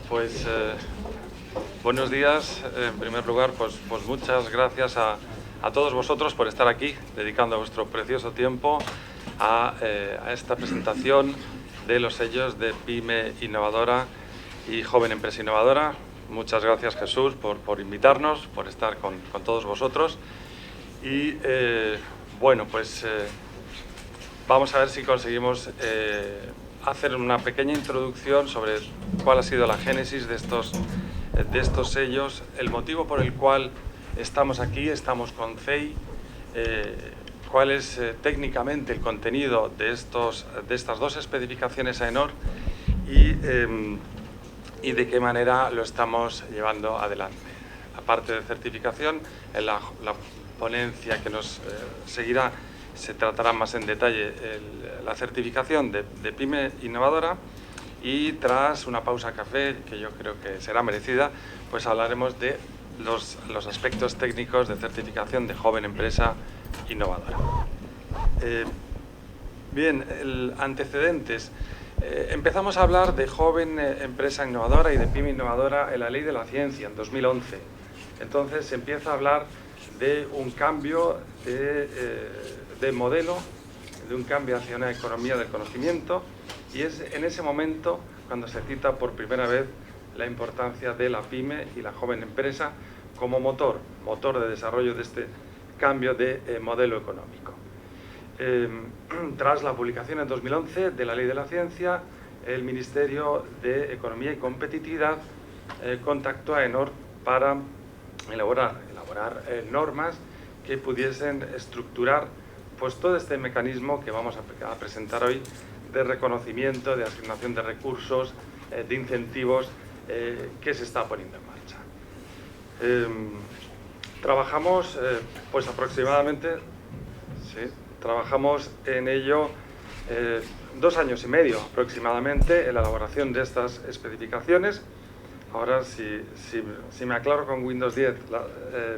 Pues buenos días. En primer lugar, pues muchas gracias a todos vosotros por estar aquí, dedicando vuestro precioso tiempo a esta presentación de los sellos de Pyme Innovadora y Joven Empresa Innovadora. Muchas gracias, Jesús, por invitarnos, por estar con todos vosotros. Y bueno, pues vamos a ver si conseguimos hacer una pequeña introducción sobre cuál ha sido la génesis de estos sellos, el motivo por el cual estamos aquí, estamos con CEI, cuál es técnicamente el contenido de estas dos especificaciones AENOR y de qué manera lo estamos llevando adelante. La parte de certificación, en la ponencia que nos seguirá, se tratará más en detalle la certificación de Pyme Innovadora, y tras una pausa café, que yo creo que será merecida, pues hablaremos de los aspectos técnicos de certificación de Joven Empresa Innovadora. Bien, antecedentes. Empezamos a hablar de Joven Empresa Innovadora y de Pyme Innovadora en la Ley de la Ciencia, en 2011. Entonces se empieza a hablar de un cambio de modelo, de un cambio hacia una economía del conocimiento, y es en ese momento cuando se cita por primera vez la importancia de la PYME y la joven empresa como motor de desarrollo de este cambio de modelo económico. Tras la publicación en 2011 de la Ley de la Ciencia, el Ministerio de Economía y Competitividad contactó a AENOR para elaborar normas que pudiesen estructurar pues todo este mecanismo que vamos a presentar hoy de reconocimiento, de asignación de recursos, de incentivos que se está poniendo en marcha. Trabajamos pues aproximadamente, trabajamos en ello 2 años y medio aproximadamente en la elaboración de estas especificaciones. Ahora, si me aclaro con Windows 10,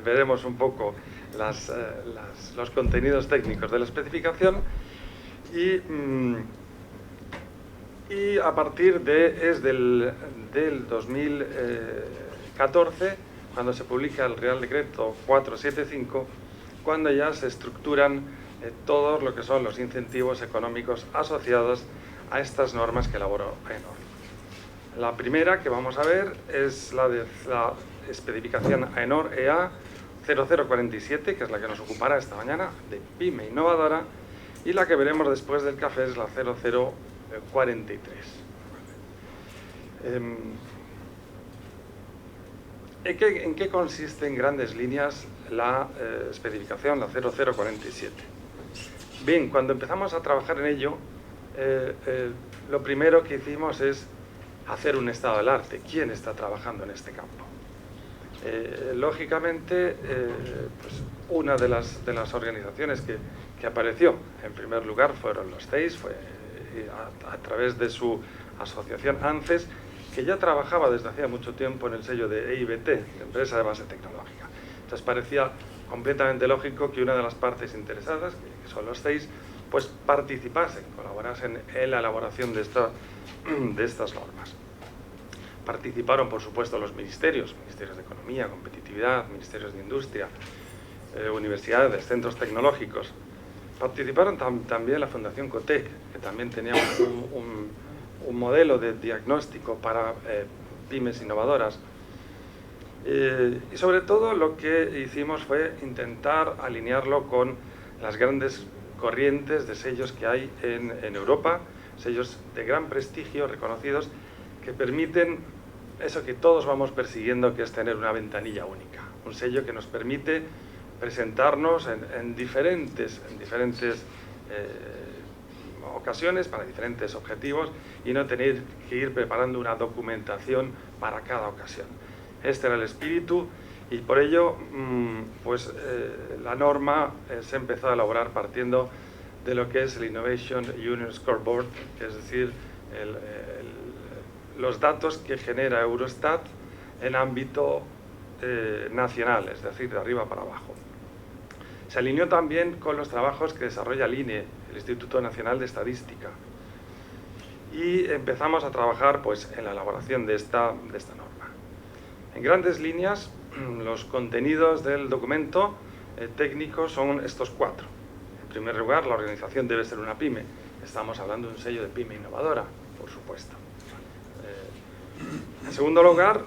veremos un poco los contenidos técnicos de la especificación, y a partir del 2014, cuando se publica el Real Decreto 475, cuando ya se estructuran todos lo que son los incentivos económicos asociados a estas normas que elaboró AENOR. La primera que vamos a ver es la de la especificación AENOR EA 0047, que es la que nos ocupará esta mañana, de Pyme Innovadora, y la que veremos después del café es la 0043. ¿En qué consiste en grandes líneas la especificación, la 0047? Bien, cuando empezamos a trabajar en ello, lo primero que hicimos es hacer un estado del arte. ¿Quién está trabajando en este campo? Lógicamente, pues una de las organizaciones que apareció en primer lugar fueron los CEIs, fue a través de su asociación ANCES, que ya trabajaba desde hacía mucho tiempo en el sello de EIBT, de Empresa de Base Tecnológica. Entonces parecía completamente lógico que una de las partes interesadas, que son los CEIs, pues participasen, colaborasen en la elaboración de estas normas. Participaron, por supuesto, los ministerios de Economía, Competitividad, ministerios de Industria, universidades, centros tecnológicos. Participaron también la Fundación COTEC, que también tenía un modelo de diagnóstico para pymes innovadoras. Y sobre todo lo que hicimos fue intentar alinearlo con las grandes corrientes de sellos que hay en Europa, sellos de gran prestigio, reconocidos, que permiten eso que todos vamos persiguiendo, que es tener una ventanilla única. Un sello que nos permite presentarnos en diferentes ocasiones, para diferentes objetivos, y no tener que ir preparando una documentación para cada ocasión. Este era el espíritu, y por ello pues la norma se empezó a elaborar partiendo de lo que es el Innovation Union Scoreboard, es decir, los datos que genera Eurostat en ámbito nacional, es decir, de arriba para abajo. Se alineó también con los trabajos que desarrolla el INE, el Instituto Nacional de Estadística. y empezamos a trabajar pues, en la elaboración de esta norma. En grandes líneas, los contenidos del documento técnico son estos 4. En primer lugar, la organización debe ser una pyme. Estamos hablando de un sello de pyme innovadora, por supuesto. En segundo lugar,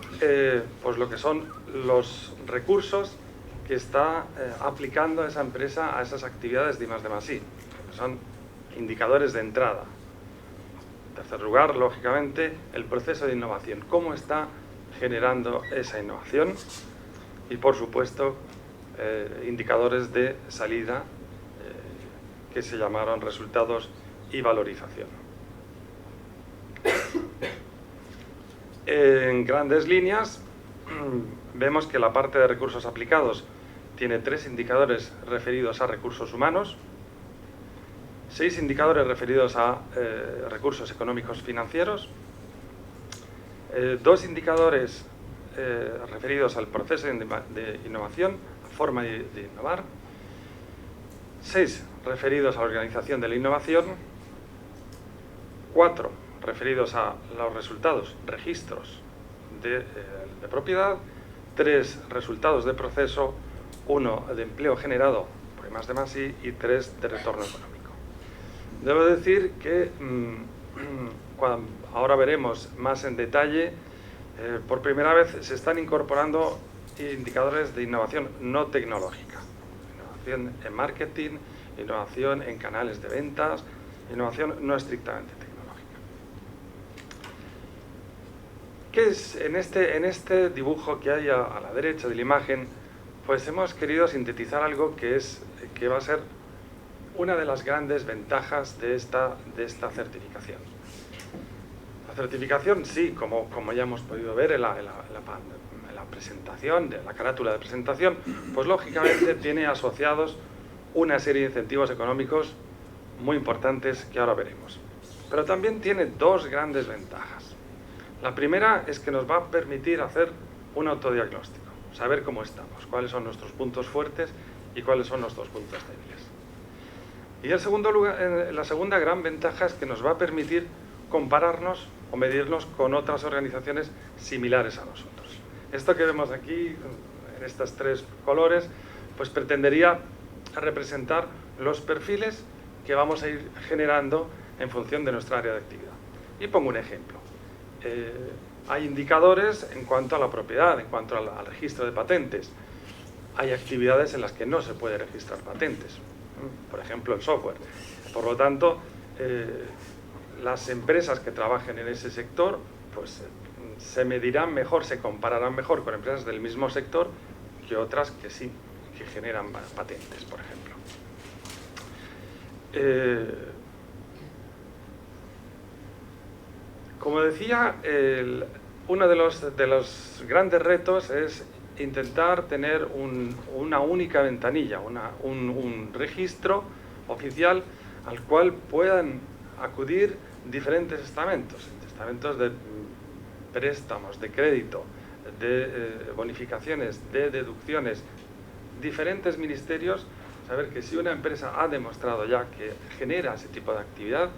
pues lo que son los recursos que está aplicando esa empresa a esas actividades de I+D+I, que son indicadores de entrada. En tercer lugar, lógicamente, el proceso de innovación, cómo está generando esa innovación y, por supuesto, indicadores de salida que se llamaron resultados y valorización. En grandes líneas, vemos que la parte de recursos aplicados tiene 3 indicadores referidos a recursos humanos, 6 indicadores referidos a recursos económicos financieros, 2 indicadores referidos al proceso de innovación, a forma de innovar, 6 referidos a la organización de la innovación, 4 referidos a los resultados, registros de propiedad, 3 resultados de proceso, 1 de empleo generado por I+D+I y 3 de retorno económico. Debo decir que ahora veremos más en detalle, por primera vez se están incorporando indicadores de innovación no tecnológica, innovación en marketing, innovación en canales de ventas, innovación no estrictamente tecnológica. ¿Qué es en este dibujo que hay a la derecha de la imagen? Pues hemos querido sintetizar algo que va a ser una de las grandes ventajas de esta certificación. La certificación, sí, como ya hemos podido ver en la presentación, de la carátula de presentación, pues lógicamente tiene asociados una serie de incentivos económicos muy importantes que ahora veremos. Pero también tiene 2 grandes ventajas. La primera es que nos va a permitir hacer un autodiagnóstico, saber cómo estamos, cuáles son nuestros puntos fuertes y cuáles son nuestros puntos débiles. Y en segundo lugar, la segunda gran ventaja es que nos va a permitir compararnos o medirnos con otras organizaciones similares a nosotros. Esto que vemos aquí, en estos 3 colores, pues pretendería representar los perfiles que vamos a ir generando en función de nuestra área de actividad. Y pongo un ejemplo. Hay indicadores en cuanto a la propiedad, en cuanto al registro de patentes. Hay actividades en las que no se puede registrar patentes, por ejemplo el software. Por lo tanto, las empresas que trabajen en ese sector pues, se medirán mejor, se compararán mejor con empresas del mismo sector que otras que sí, que generan patentes, por ejemplo. Como decía, uno de los grandes retos es intentar tener una única ventanilla, un registro oficial al cual puedan acudir diferentes estamentos de préstamos, de crédito, de bonificaciones, de deducciones, diferentes ministerios, saber que si una empresa ha demostrado ya que genera ese tipo de actividad,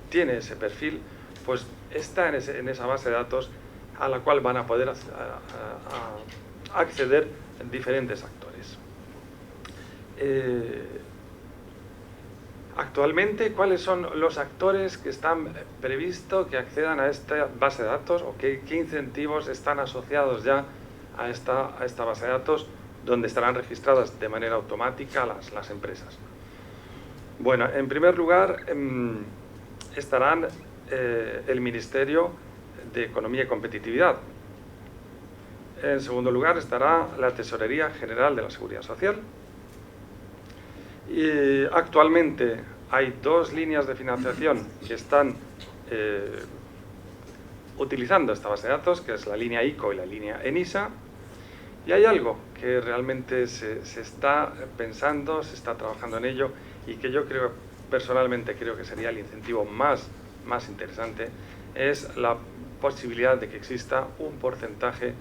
tiene ese perfil, pues está en esa base de datos a la cual van a poder acceder diferentes actores. Actualmente, ¿cuáles son los actores que están previstos que accedan a esta base de datos o qué incentivos están asociados ya a esta base de datos donde estarán registradas de manera automática las empresas? Bueno, en primer lugar estarán el Ministerio de Economía y Competitividad. En segundo lugar estará la Tesorería General de la Seguridad Social. Y actualmente hay 2 líneas de financiación que están utilizando esta base de datos, que es la línea ICO y la línea ENISA. Y hay algo que realmente se está pensando, se está trabajando en ello y que yo personalmente creo que sería el incentivo más interesante, es la posibilidad de que exista un porcentaje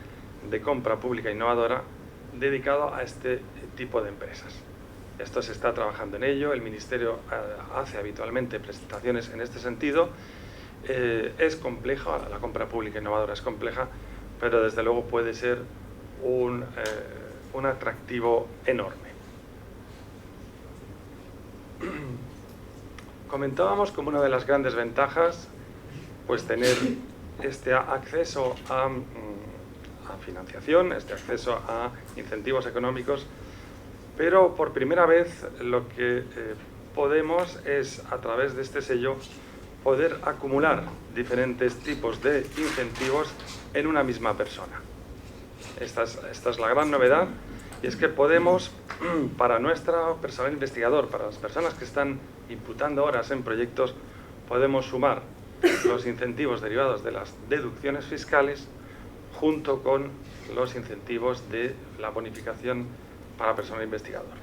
de compra pública innovadora dedicado a este tipo de empresas. Esto se está trabajando en ello, el Ministerio hace habitualmente presentaciones en este sentido Es compleja, la compra pública innovadora es compleja, pero desde luego puede ser un atractivo enorme. Comentábamos como una de las grandes ventajas pues tener este acceso a financiación, este acceso a incentivos económicos, pero por primera vez lo que podemos es, a través de este sello, poder acumular diferentes tipos de incentivos en una misma persona. Esta es la gran novedad, y es que podemos, para nuestro personal investigador, para las personas que están imputando horas en proyectos, podemos sumar los incentivos derivados de las deducciones fiscales junto con los incentivos de la bonificación para personal investigador.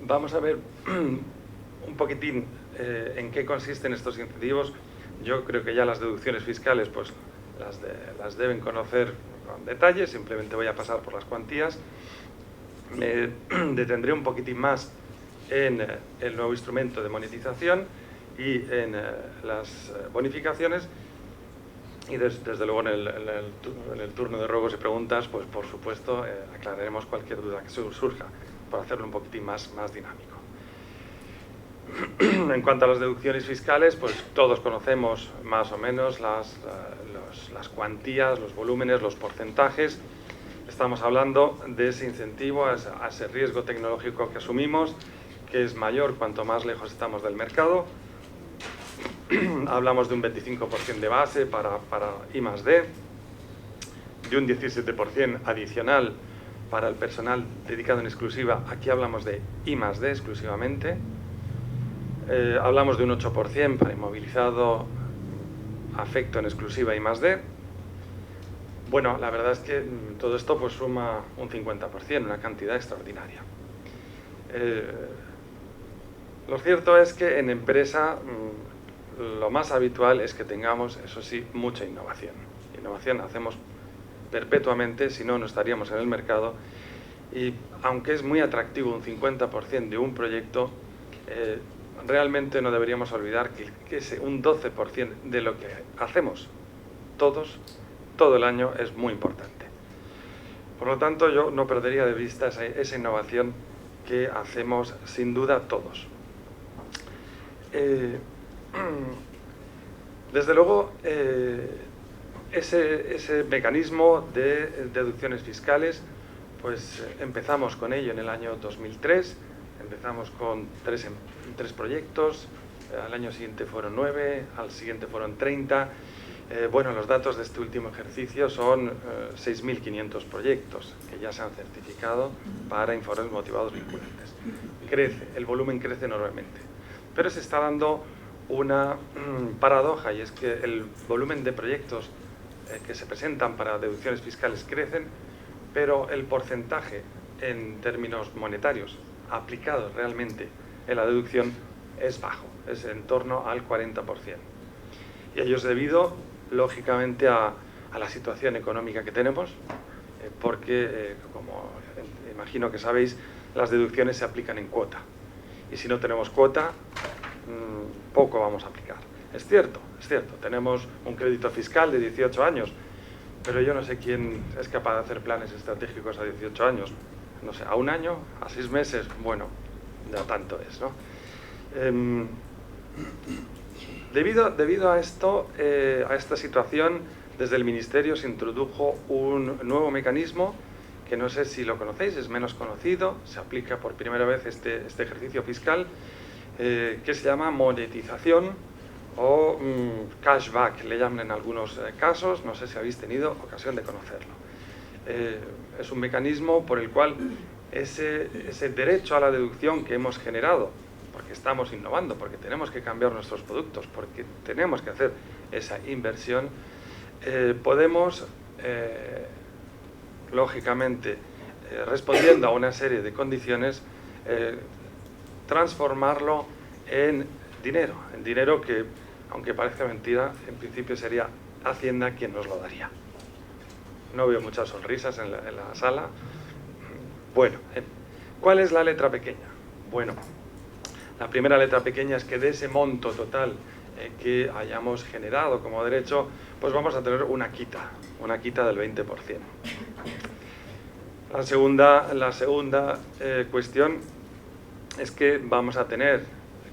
Vamos a ver un poquitín en qué consisten estos incentivos. Yo creo que ya las deducciones fiscales pues las deben conocer con detalle, simplemente voy a pasar por las cuantías. Me detendré un poquitín más en el nuevo instrumento de monetización y en las bonificaciones, y desde luego en el turno de ruegos y preguntas, pues por supuesto aclararemos cualquier duda que surja, para hacerlo un poquitín más dinámico. En cuanto a las deducciones fiscales, pues todos conocemos más o menos las cuantías, los volúmenes, los porcentajes. Estamos hablando de ese incentivo, a ese riesgo tecnológico que asumimos, que es mayor cuanto más lejos estamos del mercado. Hablamos de un 25% de base para I+D, de un 17% adicional para el personal dedicado en exclusiva. Aquí hablamos de I+D exclusivamente. Hablamos de un 8% para inmovilizado, afecto en exclusiva I+D. Bueno, la verdad es que todo esto pues suma un 50%, una cantidad extraordinaria. Lo cierto es que en empresa lo más habitual es que tengamos, eso sí, mucha innovación. Innovación hacemos perpetuamente, si no, no estaríamos en el mercado. Y aunque es muy atractivo un 50% de un proyecto, realmente no deberíamos olvidar que un 12% de lo que hacemos todo el año es muy importante. Por lo tanto, yo no perdería de vista esa innovación que hacemos sin duda todos. Desde luego, ese mecanismo de deducciones fiscales, pues empezamos con ello en el año 2003, empezamos con tres proyectos, al año siguiente fueron 9, al siguiente fueron 30. Bueno, los datos de este último ejercicio son 6.500 proyectos que ya se han certificado para informes motivados vinculantes. Crece, el volumen crece enormemente. Pero se está dando una paradoja, y es que el volumen de proyectos que se presentan para deducciones fiscales crecen, pero el porcentaje en términos monetarios aplicados realmente en la deducción es bajo, es en torno al 40%. Y ello es debido, lógicamente, a la situación económica que tenemos, porque, como imagino que sabéis, las deducciones se aplican en cuota. Y si no tenemos cuota, poco vamos a aplicar. Es cierto, tenemos un crédito fiscal de 18 años, pero yo no sé quién es capaz de hacer planes estratégicos a 18 años. No sé, a un año, a 6 meses, bueno, ya tanto es, ¿no? Debido a esto, a esta situación, desde el Ministerio se introdujo un nuevo mecanismo que no sé si lo conocéis, es menos conocido, se aplica por primera vez este ejercicio fiscal, que se llama monetización o cashback, le llaman en algunos casos, no sé si habéis tenido ocasión de conocerlo. Es un mecanismo por el cual ese derecho a la deducción que hemos generado, porque estamos innovando, porque tenemos que cambiar nuestros productos, porque tenemos que hacer esa inversión, podemos, lógicamente, respondiendo a una serie de condiciones, transformarlo en dinero que, aunque parezca mentira, en principio sería Hacienda quien nos lo daría. No veo muchas sonrisas en la sala. Bueno, ¿cuál es la letra pequeña? Bueno, La primera letra pequeña es que de ese monto total que hayamos generado como derecho, pues vamos a tener una quita del 20%. La segunda cuestión es que vamos a tener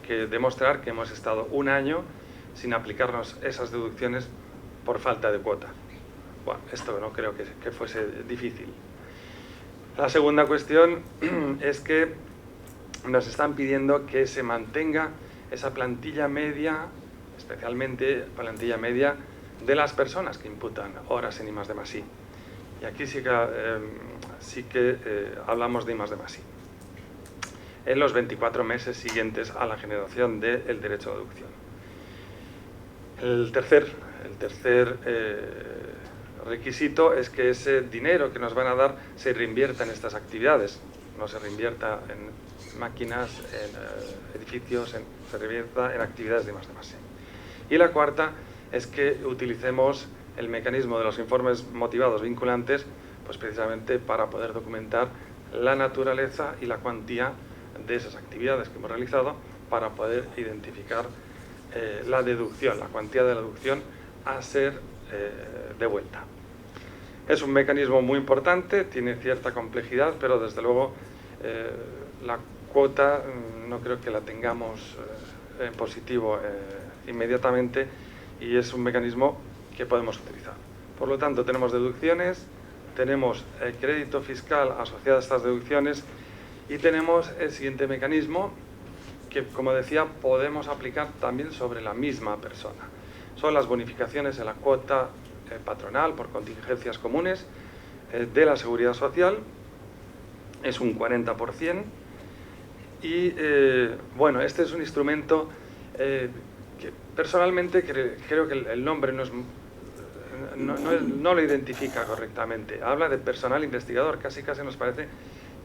que demostrar que hemos estado un año sin aplicarnos esas deducciones por falta de cuota. Bueno, esto no creo que fuese difícil. La segunda cuestión es que nos están pidiendo que se mantenga esa plantilla media, especialmente plantilla media de las personas que imputan horas en I+D+I. Y aquí sí que hablamos de I+D+I. En los 24 meses siguientes a la generación del derecho a deducción. El tercer requisito es que ese dinero que nos van a dar se reinvierta en estas actividades, no se reinvierta en máquinas, en edificios, se reinvierta en actividades de I+D+I. Y la cuarta es que utilicemos el mecanismo de los informes motivados vinculantes, pues precisamente para poder documentar la naturaleza y la cuantía de esas actividades que hemos realizado para poder identificar la deducción, la cuantía de la deducción a ser devuelta. Es un mecanismo muy importante, tiene cierta complejidad, pero desde luego la cuota no creo que la tengamos en positivo inmediatamente y es un mecanismo que podemos utilizar. Por lo tanto, tenemos deducciones, tenemos crédito fiscal asociado a estas deducciones y tenemos el siguiente mecanismo que, como decía, podemos aplicar también sobre la misma persona. Son las bonificaciones en la cuota patronal por contingencias comunes de la Seguridad Social, es un 40%, y bueno, este es un instrumento que personalmente creo que el nombre no lo identifica correctamente. Habla de personal investigador, casi nos parece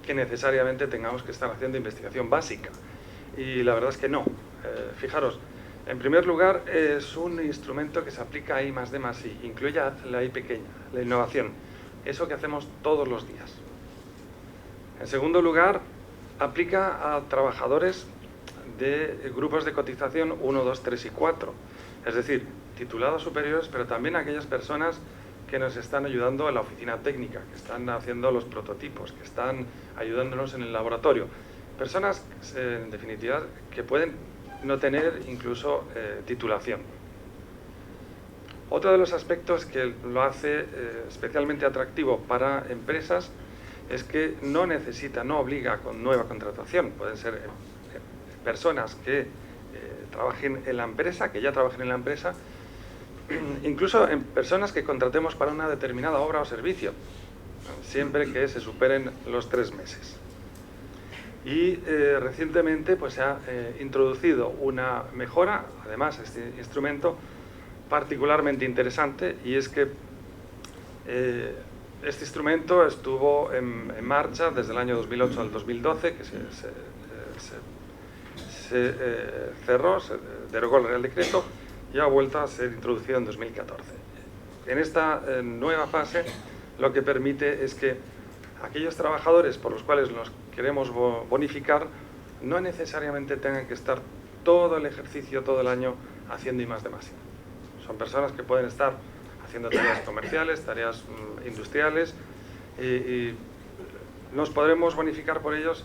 que necesariamente tengamos que estar haciendo investigación básica, y la verdad es que no. Fijaros, en primer lugar, es un instrumento que se aplica a I+D+I, incluye la I pequeña, la innovación, eso que hacemos todos los días. En segundo lugar, aplica a trabajadores de grupos de cotización 1, 2, 3 y 4, es decir, titulados superiores, pero también a aquellas personas que nos están ayudando en la oficina técnica, que están haciendo los prototipos, que están ayudándonos en el laboratorio. Personas, en definitiva, que pueden no tener incluso titulación. Otro de los aspectos que lo hace especialmente atractivo para empresas es que no obliga con nueva contratación. Pueden ser personas que trabajen en la empresa, que ya trabajen en la empresa, incluso en personas que contratemos para una determinada obra o servicio, siempre que se superen los 3 meses. Y recientemente pues, se ha introducido una mejora, además, este instrumento particularmente interesante, y es que este instrumento estuvo en marcha desde el año 2008 al 2012, que se cerró, se derogó el Real Decreto y ha vuelto a ser introducido en 2014. En esta nueva fase lo que permite es que aquellos trabajadores por los cuales nos queremos bonificar no necesariamente tengan que estar todo el ejercicio, todo el año haciendo I+D+I. Son personas que pueden estar haciendo tareas comerciales, tareas industriales, y nos podremos bonificar por ellos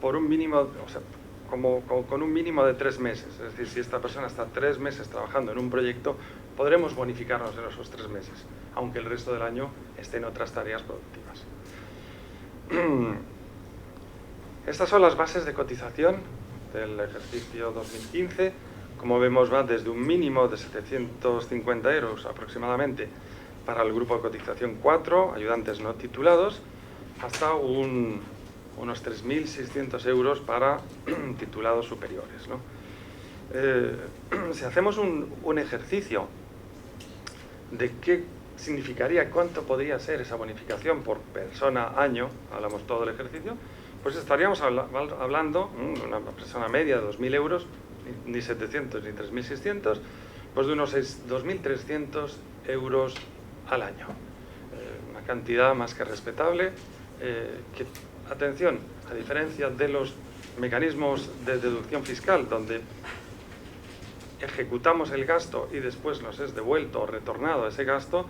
por un mínimo, o sea, con un mínimo de 3 meses. Es decir, si esta persona está 3 meses trabajando en un proyecto, podremos bonificarnos en esos 3 meses, aunque el resto del año esté en otras tareas productivas. Estas son las bases de cotización del ejercicio 2015. Como vemos, va desde un mínimo de 750 euros aproximadamente para el grupo de cotización 4, ayudantes no titulados, hasta unos 3.600 euros para titulados superiores, ¿no? Si hacemos un ejercicio de qué significaría, cuánto podría ser esa bonificación por persona año, hablamos todo el ejercicio, pues estaríamos hablando, una persona media de 2.000 euros, ni 700 ni 3.600, pues de unos 2.300 euros al año. Una cantidad más que respetable, que, atención, a diferencia de los mecanismos de deducción fiscal donde ejecutamos el gasto y después nos es devuelto o retornado ese gasto,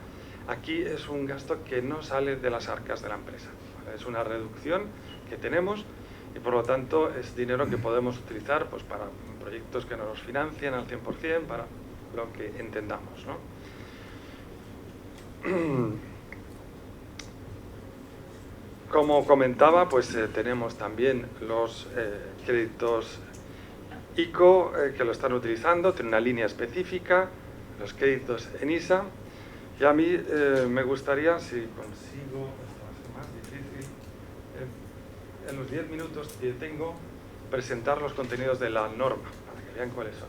aquí es un gasto que no sale de las arcas de la empresa. Es una reducción que tenemos y por lo tanto es dinero que podemos utilizar pues, para proyectos que nos financien al 100%, para lo que entendamos, ¿no? Como comentaba, pues tenemos también los créditos ICO que lo están utilizando, tiene una línea específica, los créditos ENISA, y a mí me gustaría, si consigo, esto va a ser más difícil, en los 10 minutos que tengo, presentar los contenidos de la norma, para que vean cuáles son.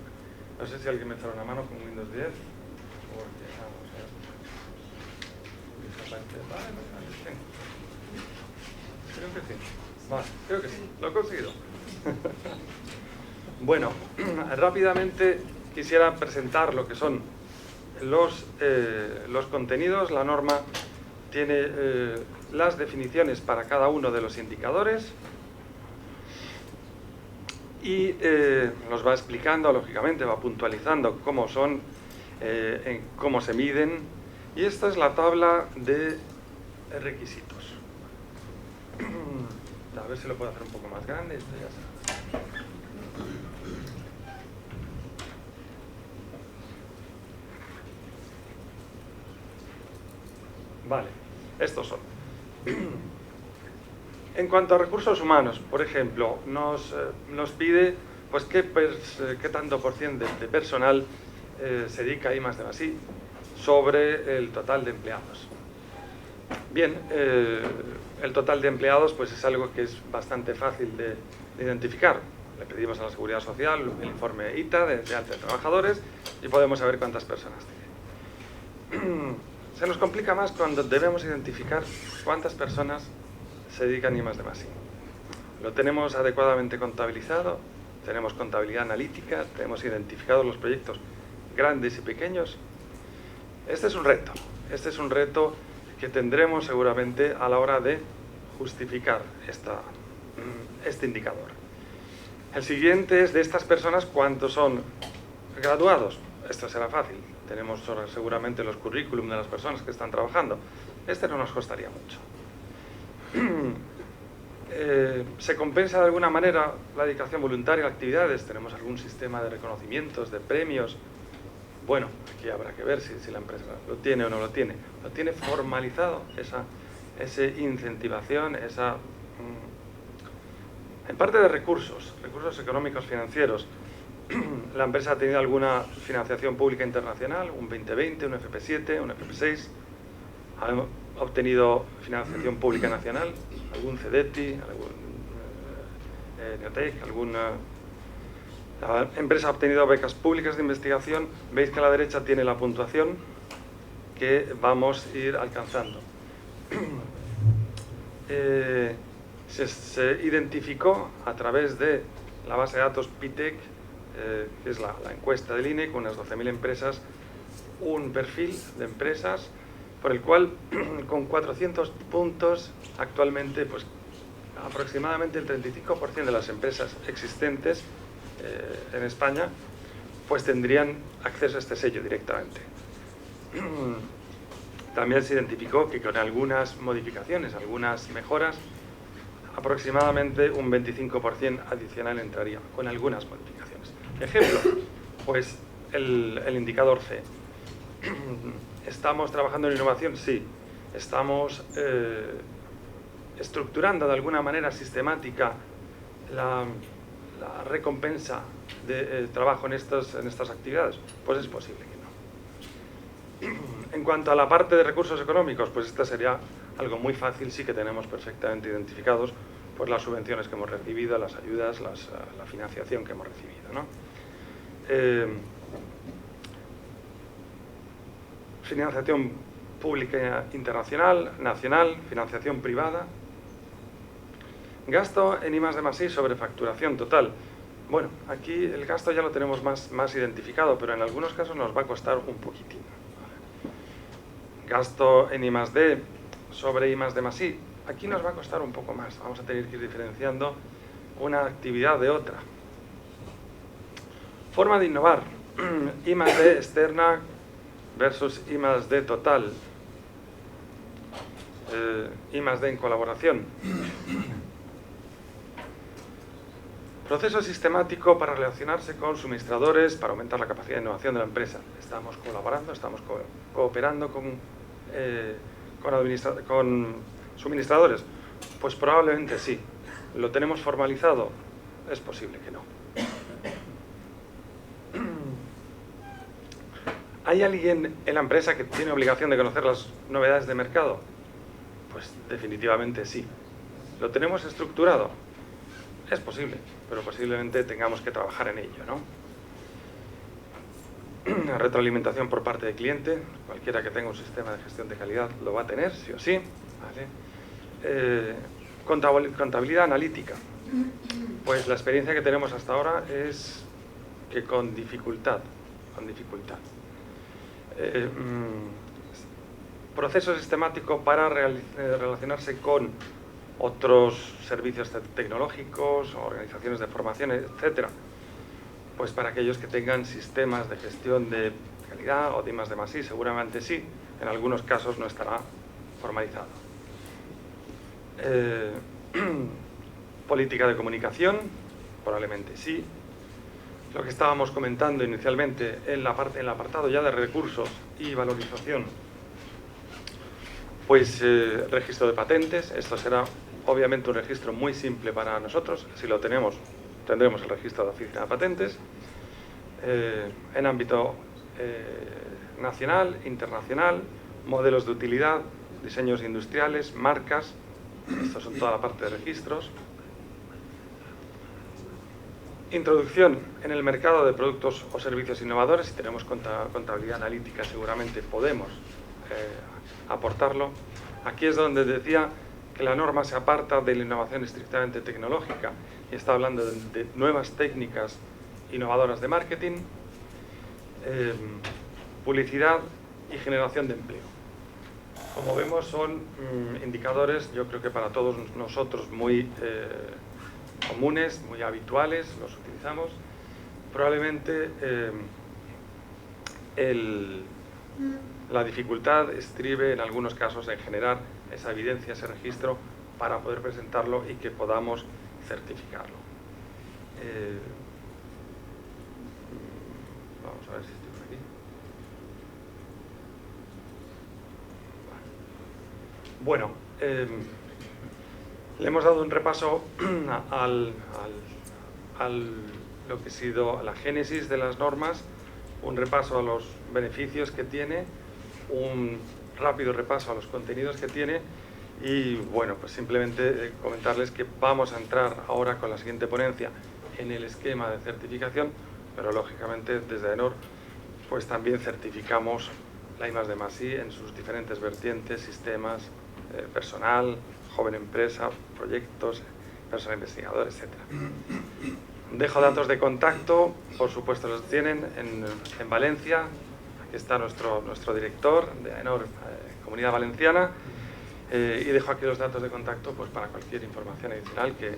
No sé si alguien me echa una mano con Windows 10, porque vamos a ver. Vale, creo que sí. Vale, creo que sí, lo he conseguido. Bueno, rápidamente quisiera presentar lo que son los contenidos. La norma tiene las definiciones para cada uno de los indicadores y nos va explicando, lógicamente, va puntualizando cómo son, cómo se miden, y esta es la tabla de requisitos. A ver si lo puedo hacer un poco más grande. Esto ya está. Vale, estos son. En cuanto a recursos humanos, por ejemplo, nos pide pues qué tanto por ciento de personal se dedica a I+D+I sobre el total de empleados. Bien, el total de empleados pues es algo que es bastante fácil de identificar. Le pedimos a la Seguridad Social el informe ITA de alta de trabajadores y podemos saber cuántas personas tiene. Se nos complica más cuando debemos identificar cuántas personas se dedican a I+D+I. Lo tenemos adecuadamente contabilizado, tenemos contabilidad analítica, tenemos identificados los proyectos grandes y pequeños. Este es un reto que tendremos seguramente a la hora de justificar este indicador. El siguiente es de estas personas, ¿cuántos son graduados? Esto será fácil. Tenemos seguramente los currículum de las personas que están trabajando. Este no nos costaría mucho. ¿Se compensa de alguna manera la dedicación voluntaria a actividades? ¿Tenemos algún sistema de reconocimientos, de premios? Bueno, aquí habrá que ver si la empresa lo tiene o no lo tiene. ¿Lo tiene formalizado esa incentivación, En parte de recursos económicos financieros, la empresa ha tenido alguna financiación pública internacional, un 2020, un FP7, un FP6, ha obtenido financiación pública nacional, algún CEDETI, algún Neotec, la empresa ha obtenido becas públicas de investigación. Veis que a la derecha tiene la puntuación que vamos a ir alcanzando. Se identificó a través de la base de datos PITEC, que es la encuesta del INE, con unas 12.000 empresas, un perfil de empresas por el cual, con 400 puntos, actualmente pues, aproximadamente el 35% de las empresas existentes en España pues tendrían acceso a este sello directamente. También se identificó que con algunas modificaciones, algunas mejoras, aproximadamente un 25% adicional entraría, con algunas modificaciones. Ejemplo, pues el indicador C. ¿Estamos trabajando en innovación? Sí. ¿Estamos estructurando de alguna manera sistemática la recompensa de trabajo en estas actividades? Pues es posible que no. En cuanto a la parte de recursos económicos, pues esta sería algo muy fácil, sí que tenemos perfectamente identificados pues las subvenciones que hemos recibido, las ayudas, la financiación que hemos recibido, ¿no? Financiación pública internacional, nacional, financiación privada. Gasto en I+D+I sobre facturación total. Bueno, aquí el gasto ya lo tenemos más identificado, pero en algunos casos nos va a costar un poquitín. Gasto en I+D sobre I+D+I. Aquí nos va a costar un poco más. Vamos a tener que ir diferenciando una actividad de otra. Forma de innovar. I+D externa versus I+D total. I+D en colaboración. Proceso sistemático para relacionarse con suministradores para aumentar la capacidad de innovación de la empresa. ¿Estamos colaborando? ¿Estamos cooperando con suministradores? Pues probablemente sí. ¿Lo tenemos formalizado? Es posible que no. ¿Hay alguien en la empresa que tiene obligación de conocer las novedades de mercado? Pues definitivamente sí. ¿Lo tenemos estructurado? Es posible, pero posiblemente tengamos que trabajar en ello, ¿no? Retroalimentación por parte del cliente. Cualquiera que tenga un sistema de gestión de calidad lo va a tener, sí o sí. ¿Vale? Contabilidad analítica. Pues la experiencia que tenemos hasta ahora es que con dificultad. Proceso sistemático para relacionarse con otros servicios tecnológicos, organizaciones de formación, etcétera. Pues para aquellos que tengan sistemas de gestión de calidad o de I+D+I, seguramente sí. En algunos casos no estará formalizado. Política de comunicación, probablemente sí. Lo que estábamos comentando inicialmente en el apartado ya de recursos y valorización, pues registro de patentes. Esto será obviamente un registro muy simple para nosotros. Si lo tenemos, tendremos el registro de la Oficina de Patentes. En ámbito nacional, internacional, modelos de utilidad, diseños industriales, marcas. Estos son toda la parte de registros. Introducción en el mercado de productos o servicios innovadores. Si tenemos contabilidad analítica, seguramente podemos aportarlo. Aquí es donde decía que la norma se aparta de la innovación estrictamente tecnológica y está hablando de nuevas técnicas innovadoras de marketing, publicidad y generación de empleo. Como vemos, son indicadores, yo creo que para todos nosotros muy comunes, muy habituales, los utilizamos. Probablemente la dificultad estribe en algunos casos en generar esa evidencia, ese registro, para poder presentarlo y que podamos certificarlo. Vamos a ver si estoy por aquí. Bueno, le hemos dado un repaso a lo que ha sido la génesis de las normas, un repaso a los beneficios que tiene, un rápido repaso a los contenidos que tiene y bueno, pues simplemente comentarles que vamos a entrar ahora con la siguiente ponencia en el esquema de certificación, pero lógicamente desde AENOR pues también certificamos la I+D+I en sus diferentes vertientes, sistemas, personal, joven empresa, proyectos, personal investigador, etc. Dejo datos de contacto, por supuesto los tienen en Valencia. Aquí está nuestro director de AENOR, Comunidad Valenciana, y dejo aquí los datos de contacto pues, para cualquier información adicional que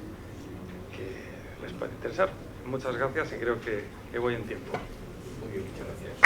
les pueda interesar. Muchas gracias y creo que voy en tiempo. Muy bien, muchas gracias.